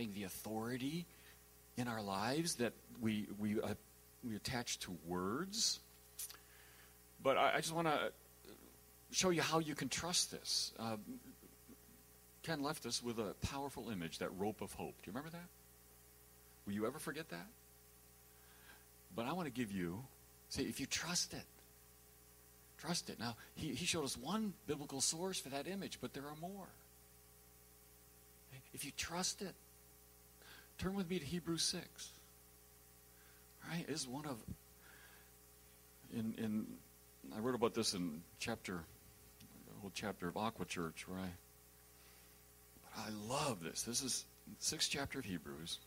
the authority in our lives that we attach to words. But I just want to show you how you can trust this. Ken left us with a powerful image, that rope of hope. Do you remember that? Will you ever forget that? But I want to give you, say, if you trust it, trust it. Now, he showed us one biblical source for that image, but there are more. If you trust it, turn with me to Hebrews 6. All right, this is one of, I wrote about this in the whole chapter of Aqua Church, where I love this. This is the 6th chapter of Hebrews.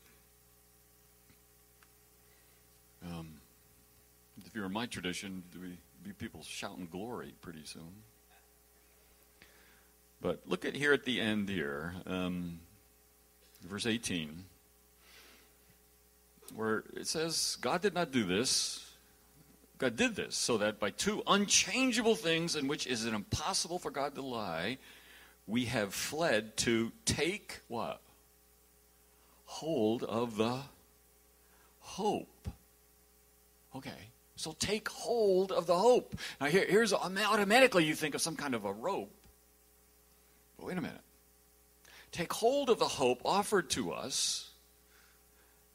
If you're in my tradition, there'll be people shouting glory pretty soon. But look at here at the end here, verse 18, where it says, God did not do this. God did this so that by two unchangeable things in which it is impossible for God to lie, we have fled to take what? Hold of the hope. Okay, so take hold of the hope. Now here's automatically you think of some kind of a rope. But wait a minute. Take hold of the hope offered to us.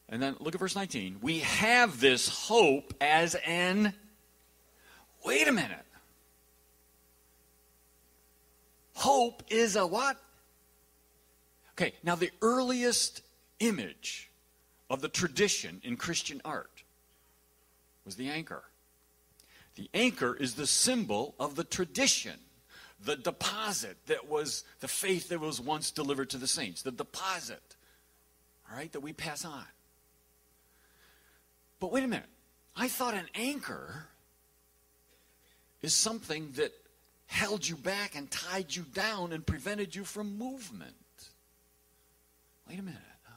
And then look at verse 19. We have this hope as an... Wait a minute. Hope is a what? Okay, now the earliest image of the tradition in Christian art was the anchor. The anchor is the symbol of the tradition, the deposit that was the faith that was once delivered to the saints, the deposit, all right, that we pass on. But wait a minute. I thought an anchor is something that held you back and tied you down and prevented you from movement. Wait a minute. No.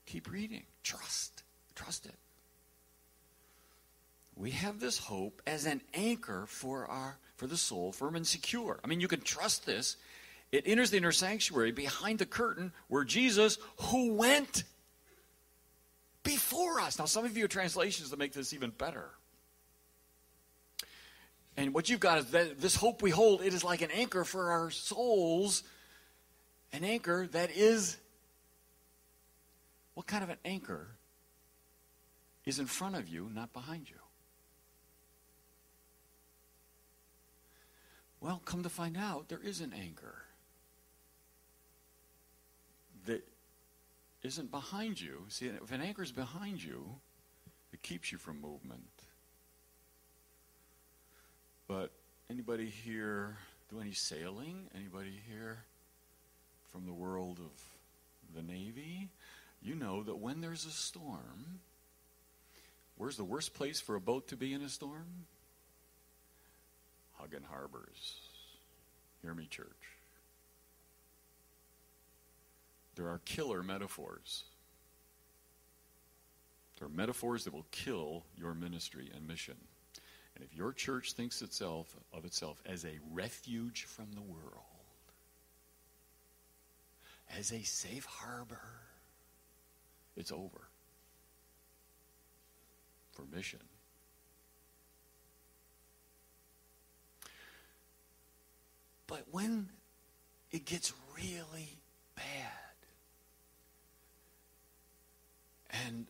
Keep reading. Trust it. We have this hope as an anchor for the soul, firm and secure. I mean, you can trust this. It enters the inner sanctuary behind the curtain where Jesus, who went before us. Now, some of you have translations that make this even better. And what you've got is that this hope we hold, it is like an anchor for our souls. An anchor that is, what kind of an anchor is in front of you, not behind you? Well, come to find out, there is an anchor that isn't behind you. See, if an anchor is behind you, it keeps you from movement. But anybody here do any sailing? Anybody here from the world of the Navy? You know that when there's a storm, where's the worst place for a boat to be in a storm? Hugging harbors. Hear me, church. There are killer metaphors. There are metaphors that will kill your ministry and mission. And if your church thinks of itself as a refuge from the world, as a safe harbor, it's over for mission. But when it gets really bad, and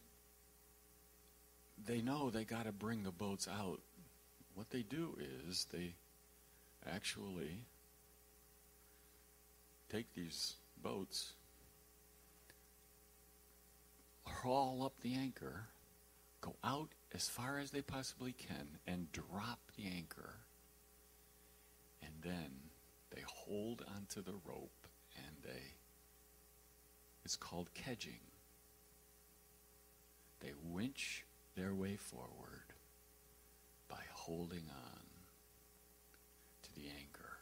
they know they got to bring the boats out, what they do is they actually take these boats, haul up the anchor, go out as far as they possibly can, and drop the anchor. And then they hold onto the rope, and it's called kedging. They winch their way forward by holding on to the anchor.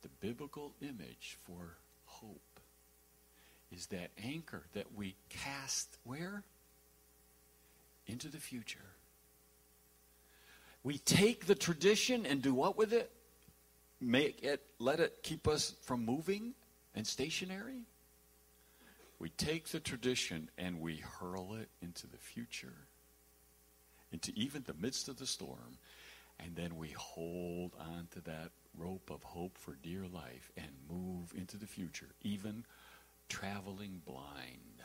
The biblical image for hope is that anchor that we cast where? Into the future. We take the tradition and do what with it? Let it keep us from moving and stationary? We take the tradition and we hurl it into the future, into even the midst of the storm, and then we hold on to that rope of hope for dear life and move into the future, even traveling blind.